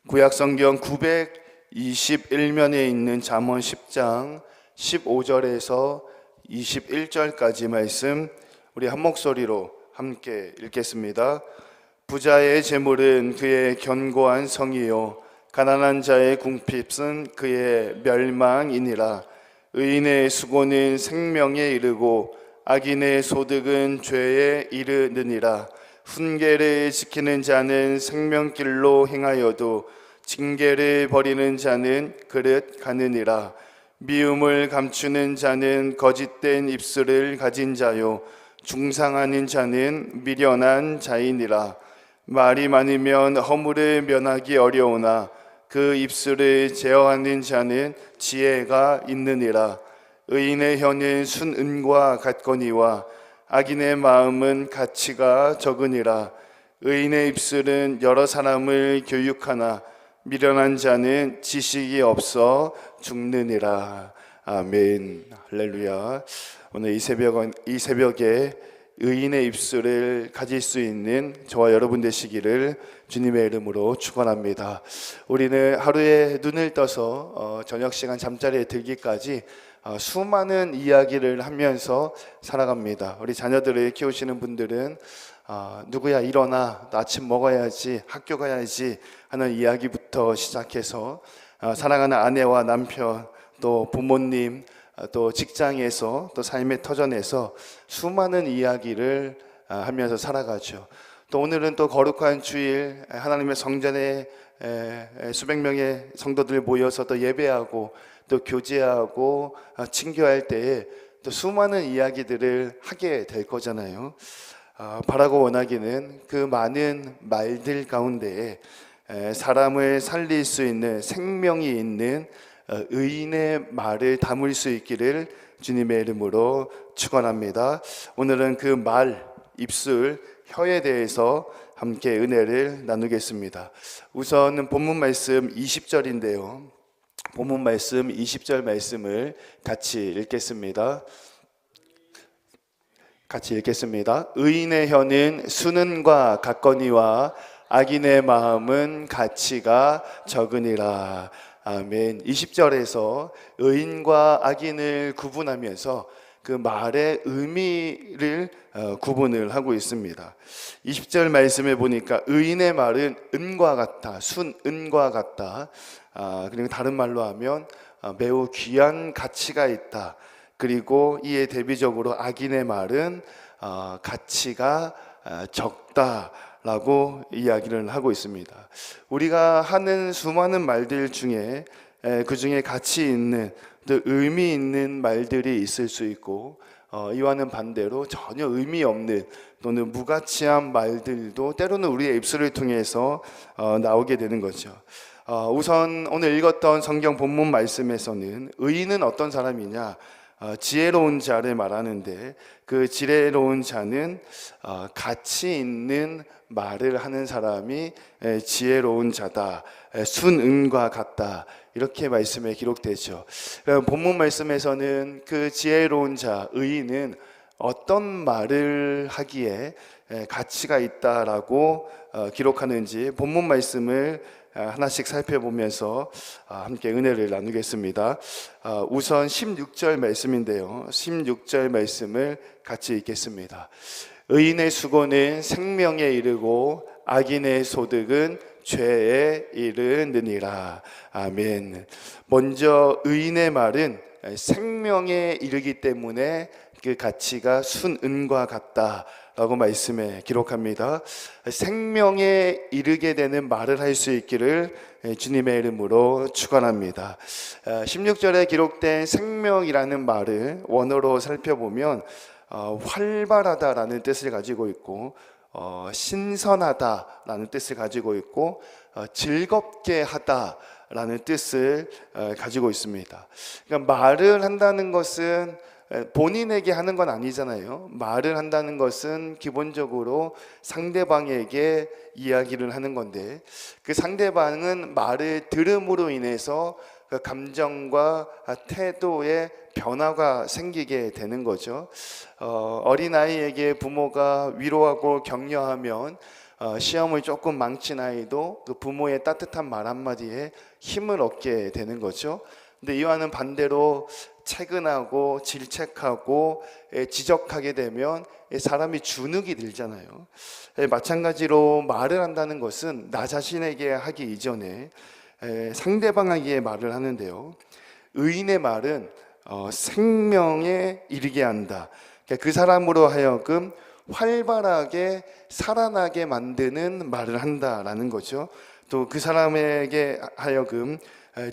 구약성경 921면에 있는 잠언 10장 15절에서 21절까지 말씀 우리 한 목소리로 함께 읽겠습니다. 부자의 재물은 그의 견고한 성이요 가난한 자의 궁핍은 그의 멸망이니라. 의인의 수고는 생명에 이르고 악인의 소득은 죄에 이르느니라. 훈계를 지키는 자는 생명길로 행하여도 징계를 버리는 자는 그릇 가느니라. 미움을 감추는 자는 거짓된 입술을 가진 자요 중상하는 자는 미련한 자이니라. 말이 많으면 허물을 면하기 어려우나 그 입술을 제어하는 자는 지혜가 있느니라. 의인의 혀는 순은과 같거니와 악인의 마음은 가치가 적으니라. 의인의 입술은 여러 사람을 교육하나 미련한 자는 지식이 없어 죽느니라. 아멘. 할렐루야. 오늘 이 새벽에 의인의 입술을 가질 수 있는 저와 여러분 되시기를 주님의 이름으로 축원합니다. 우리는 하루에 눈을 떠서 저녁 시간 잠자리에 들기까지 수많은 이야기를 하면서 살아갑니다. 우리 자녀들을 키우시는 분들은 누구야 일어나, 나 아침 먹어야지, 학교 가야지 하는 이야기부터 시작해서 사랑하는 아내와 남편, 또 부모님, 또 직장에서, 또 삶의 터전에서 수많은 이야기를 하면서 살아가죠. 또 오늘은 또 거룩한 주일, 하나님의 성전에 수백 명의 성도들 모여서 또 예배하고 또 교제하고 친교할 때에 또 수많은 이야기들을 하게 될 거잖아요. 바라고 원하기는 그 많은 말들 가운데에 사람을 살릴 수 있는 생명이 있는 의인의 말을 담을 수 있기를 주님의 이름으로 축원합니다. 오늘은 그 말, 입술, 혀에 대해서 함께 은혜를 나누겠습니다. 우선 본문 말씀 20절인데요. 본문 말씀 20절 말씀을 같이 읽겠습니다. 의인의 혀는 수는과 같거니와 악인의 마음은 가치가 적으니라. 아멘. 20절에서 의인과 악인을 구분하면서 그 말의 의미를 구분을 하고 있습니다. 20절 말씀에 보니까 의인의 말은 은과 같다, 순은과 같다. 그리고 다른 말로 하면 매우 귀한 가치가 있다. 그리고 이에 대비적으로 악인의 말은 가치가 적다라고 이야기를 하고 있습니다. 우리가 하는 수많은 말들 중에 그 중에 가치 있는 또 의미 있는 말들이 있을 수 있고 이와는 반대로 전혀 의미 없는 또는 무가치한 말들도 때로는 우리의 입술을 통해서 나오게 되는 거죠. 우선 오늘 읽었던 성경 본문 말씀에서는 의인은 어떤 사람이냐, 지혜로운 자를 말하는데 그 지혜로운 자는 가치 있는 말을 하는 사람이 지혜로운 자다, 순은과 같다, 이렇게 말씀에 기록되죠. 본문 말씀에서는 그 지혜로운 자, 의인은 어떤 말을 하기에 가치가 있다라고 기록하는지 본문 말씀을 하나씩 살펴보면서 함께 은혜를 나누겠습니다. 우선 16절 말씀인데요. 16절 말씀을 같이 읽겠습니다. 의인의 수고는 생명에 이르고 악인의 소득은 죄에 이르느니라. 아멘. 먼저 의인의 말은 생명에 이르기 때문에 그 가치가 순은과 같다라고 말씀에 기록합니다. 생명에 이르게 되는 말을 할 수 있기를 주님의 이름으로 축원합니다. 16절에 기록된 생명이라는 말을 원어로 살펴보면 활발하다라는 뜻을 가지고 있고 신선하다라는 뜻을 가지고 있고 즐겁게 하다라는 뜻을 가지고 있습니다. 그러니까 말을 한다는 것은 본인에게 하는 건 아니잖아요. 말을 한다는 것은 기본적으로 상대방에게 이야기를 하는 건데 그 상대방은 말을 들음으로 인해서 그 감정과 태도의 변화가 생기게 되는 거죠. 어린아이에게 부모가 위로하고 격려하면 시험을 조금 망친 아이도 그 부모의 따뜻한 말 한마디에 힘을 얻게 되는 거죠. 근데 이와는 반대로 채근하고 질책하고 지적하게 되면 사람이 주눅이 들잖아요. 마찬가지로 말을 한다는 것은 나 자신에게 하기 이전에 상대방에게 말을 하는데요. 의인의 말은 생명에 이르게 한다. 그러니까 그 사람으로 하여금 활발하게 살아나게 만드는 말을 한다라는 거죠. 또 그 사람에게 하여금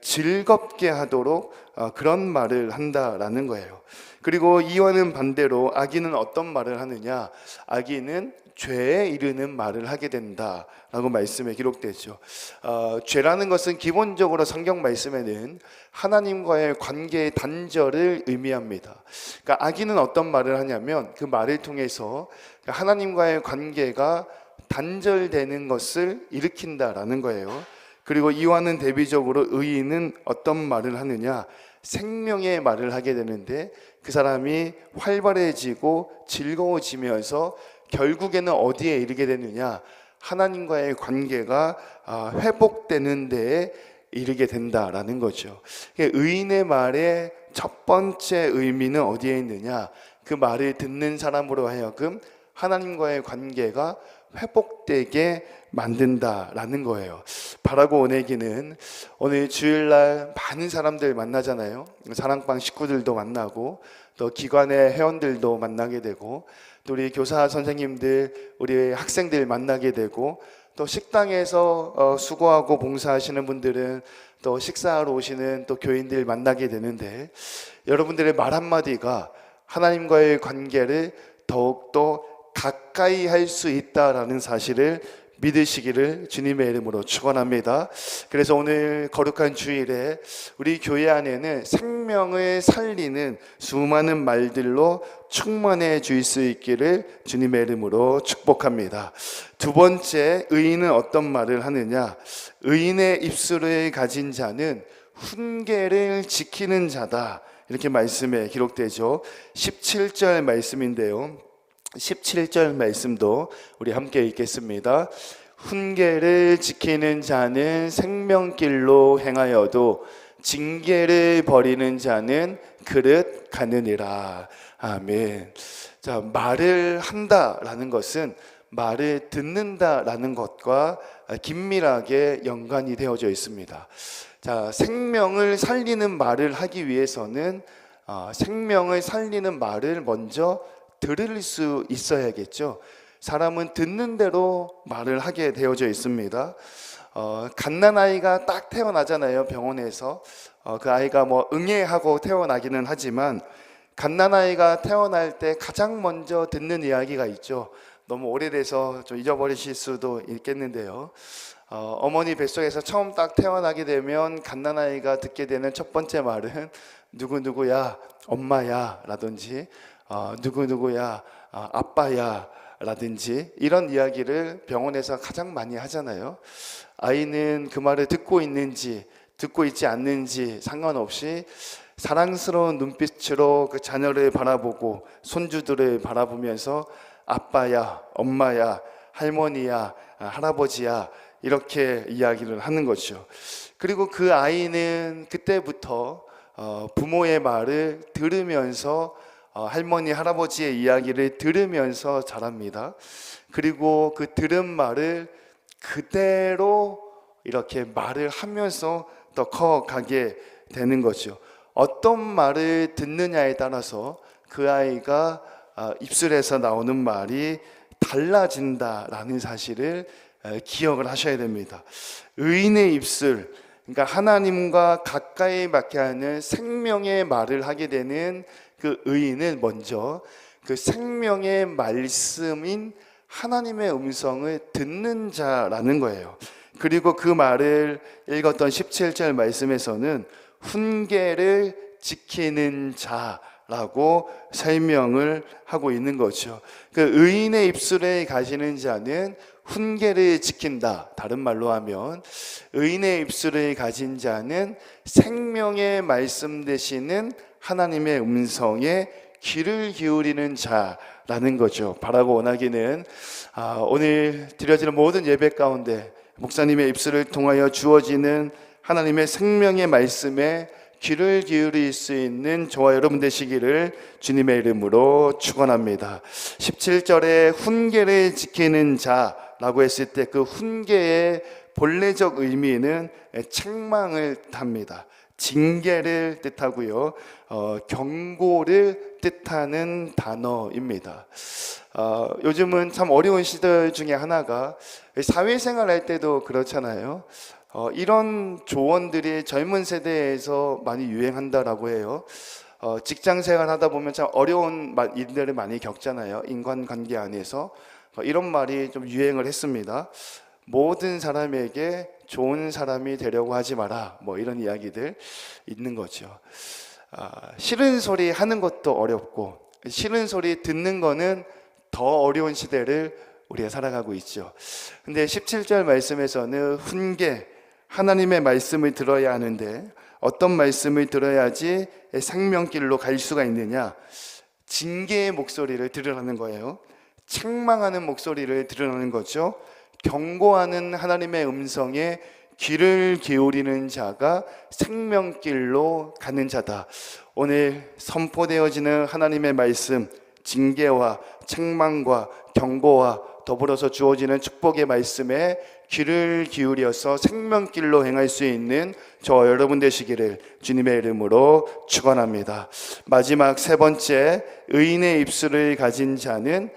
즐겁게 하도록 그런 말을 한다라는 거예요. 그리고 이와는 반대로 악인은 어떤 말을 하느냐? 악인은 죄에 이르는 말을 하게 된다라고 말씀에 기록되죠. 죄라는 것은 기본적으로 성경 말씀에는 하나님과의 관계의 단절을 의미합니다. 그러니까 악인은 어떤 말을 하냐면 그 말을 통해서 하나님과의 관계가 단절되는 것을 일으킨다라는 거예요. 그리고 이와는 대비적으로 의인은 어떤 말을 하느냐? 생명의 말을 하게 되는데 그 사람이 활발해지고 즐거워지면서 결국에는 어디에 이르게 되느냐? 하나님과의 관계가 회복되는 데에 이르게 된다라는 거죠. 의인의 말의 첫 번째 의미는 어디에 있느냐? 그 말을 듣는 사람으로 하여금 하나님과의 관계가 회복되게 만든다라는 거예요. 바라고 원하기는 오늘 주일날 많은 사람들 만나잖아요. 사랑방 식구들도 만나고 또 기관의 회원들도 만나게 되고 또 우리 교사 선생님들, 우리 학생들 만나게 되고 또 식당에서 수고하고 봉사하시는 분들은 또 식사하러 오시는 또 교인들 만나게 되는데 여러분들의 말 한마디가 하나님과의 관계를 더욱더 가까이 할 수 있다라는 사실을 믿으시기를 주님의 이름으로 축원합니다. 그래서 오늘 거룩한 주일에 우리 교회 안에는 생명을 살리는 수많은 말들로 충만해 줄 수 있기를 주님의 이름으로 축복합니다. 두 번째, 의인은 어떤 말을 하느냐? 의인의 입술을 가진 자는 훈계를 지키는 자다. 이렇게 말씀에 기록되죠. 17절 말씀인데요. 17절 말씀도 우리 함께 읽겠습니다. 훈계를 지키는 자는 생명길로 행하여도 징계를 버리는 자는 그릇 가느니라. 아멘. 자, 말을 한다라는 것은 말을 듣는다라는 것과 긴밀하게 연관이 되어져 있습니다. 자, 생명을 살리는 말을 하기 위해서는 생명을 살리는 말을 먼저 들을 수 있어야겠죠. 사람은 듣는 대로 말을 하게 되어져 있습니다. 갓난아이가 딱 태어나잖아요. 병원에서 그 아이가 뭐 응애하고 태어나기는 하지만 갓난아이가 태어날 때 가장 먼저 듣는 이야기가 있죠. 너무 오래돼서 좀 잊어버리실 수도 있겠는데요. 어머니 뱃속에서 처음 딱 태어나게 되면 갓난아이가 듣게 되는 첫 번째 말은 누구누구야 엄마야 라든지 누구누구야 아빠야 라든지 이런 이야기를 병원에서 가장 많이 하잖아요. 아이는 그 말을 듣고 있는지 듣고 있지 않는지 상관없이 사랑스러운 눈빛으로 그 자녀를 바라보고 손주들을 바라보면서 아빠야 엄마야 할머니야 할아버지야 이렇게 이야기를 하는 거죠. 그리고 그 아이는 그때부터 부모의 말을 들으면서 할머니 할아버지의 이야기를 들으면서 자랍니다. 그리고 그 들은 말을 그대로 이렇게 말을 하면서 더 커가게 되는 거죠. 어떤 말을 듣느냐에 따라서 그 아이가 입술에서 나오는 말이 달라진다라는 사실을 기억을 하셔야 됩니다. 의인의 입술, 그러니까 하나님과 가까이 맞게 하는 생명의 말을 하게 되는 그 의인은 먼저 그 생명의 말씀인 하나님의 음성을 듣는 자라는 거예요. 그리고 그 말을 읽었던 17절 말씀에서는 훈계를 지키는 자라고 설명을 하고 있는 거죠. 그 의인의 입술에 가시는 자는 훈계를 지킨다. 다른 말로 하면 의인의 입술을 가진 자는 생명의 말씀 되시는 하나님의 음성에 귀를 기울이는 자라는 거죠. 바라고 원하기는 오늘 드려지는 모든 예배 가운데 목사님의 입술을 통하여 주어지는 하나님의 생명의 말씀에 귀를 기울일 수 있는 저와 여러분 되시기를 주님의 이름으로 축원합니다. 17절에 훈계를 지키는 자라고 했을 때 그 훈계의 본래적 의미는 책망을 뜻합니다. 징계를 뜻하고요, 경고를 뜻하는 단어입니다. 요즘은 참 어려운 시대 중에 하나가 사회생활 할 때도 그렇잖아요. 이런 조언들이 젊은 세대에서 많이 유행한다라고 해요. 직장생활 하다 보면 참 어려운 일들을 많이 겪잖아요. 인간관계 안에서 이런 말이 좀 유행을 했습니다. 모든 사람에게 좋은 사람이 되려고 하지 마라, 뭐 이런 이야기들 있는 거죠. 싫은 소리 하는 것도 어렵고 싫은 소리 듣는 거는 더 어려운 시대를 우리가 살아가고 있죠. 근데 17절 말씀에서는 훈계, 하나님의 말씀을 들어야 하는데 어떤 말씀을 들어야지 생명길로 갈 수가 있느냐? 징계의 목소리를 들으라는 거예요. 책망하는 목소리를 들으라는 거죠. 경고하는 하나님의 음성에 귀를 기울이는 자가 생명길로 가는 자다. 오늘 선포되어지는 하나님의 말씀, 징계와 책망과 경고와 더불어서 주어지는 축복의 말씀에 귀를 기울여서 생명길로 행할 수 있는 저와 여러분 되시기를 주님의 이름으로 축원합니다. 마지막 세 번째, 의인의 입술을 가진 자는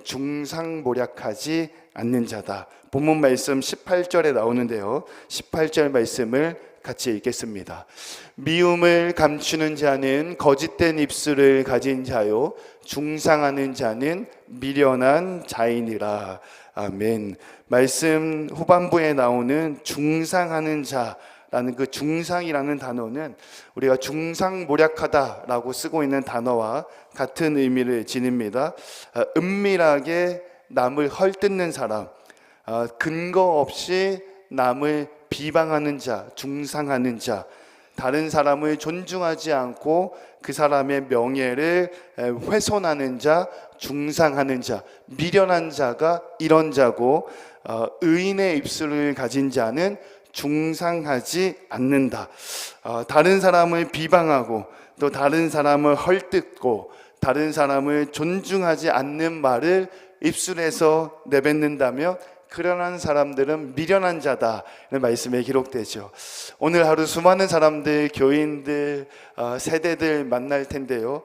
중상모략하지 않는 자다. 본문 말씀 18절에 나오는데요, 18절 말씀을 같이 읽겠습니다. 미움을 감추는 자는 거짓된 입술을 가진 자요, 중상하는 자는 미련한 자이니라. 아멘. 말씀 후반부에 나오는 중상하는 자라는 그 중상이라는 단어는 우리가 중상모략하다라고 쓰고 있는 단어와 같은 의미를 지닙니다. 은밀하게 남을 헐뜯는 사람, 근거 없이 남을 비방하는 자, 중상하는 자, 다른 사람을 존중하지 않고 그 사람의 명예를 훼손하는 자, 중상하는 자, 미련한 자가 이런 자고, 의인의 입술을 가진 자는 중상하지 않는다. 다른 사람을 비방하고 또 다른 사람을 헐뜯고 다른 사람을 존중하지 않는 말을 입술에서 내뱉는다면 그러한 사람들은 미련한 자다, 이런 말씀에 기록되죠. 오늘 하루 수많은 사람들, 교인들, 세대들 만날 텐데요,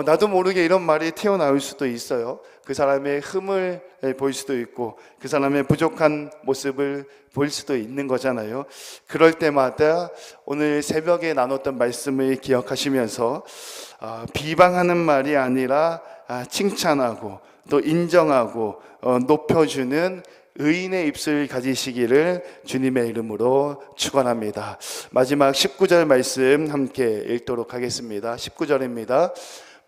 나도 모르게 이런 말이 튀어나올 수도 있어요. 그 사람의 흠을 볼 수도 있고 그 사람의 부족한 모습을 볼 수도 있는 거잖아요. 그럴 때마다 오늘 새벽에 나눴던 말씀을 기억하시면서 비방하는 말이 아니라 칭찬하고 또 인정하고 높여주는 의인의 입술 가지시기를 주님의 이름으로 축원합니다. 마지막 19절 말씀 함께 읽도록 하겠습니다. 19절입니다.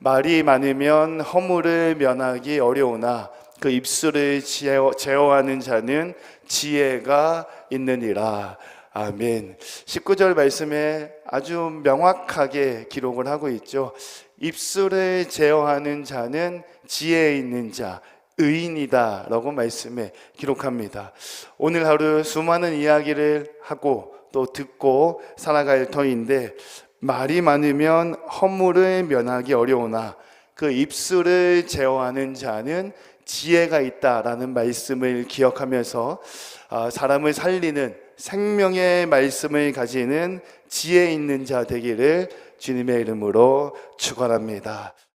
말이 많으면 허물을 면하기 어려우나 그 입술을 제어하는 자는 지혜가 있느니라. 아멘. 19절 말씀에 아주 명확하게 기록을 하고 있죠. 입술을 제어하는 자는 지혜 있는 자, 의인이다 라고 말씀에 기록합니다. 오늘 하루 수많은 이야기를 하고 또 듣고 살아갈 터인데, 말이 많으면 허물을 면하기 어려우나 그 입술을 제어하는 자는 지혜가 있다라는 말씀을 기억하면서 사람을 살리는 생명의 말씀을 가지는 지혜 있는 자 되기를 주님의 이름으로 축원합니다.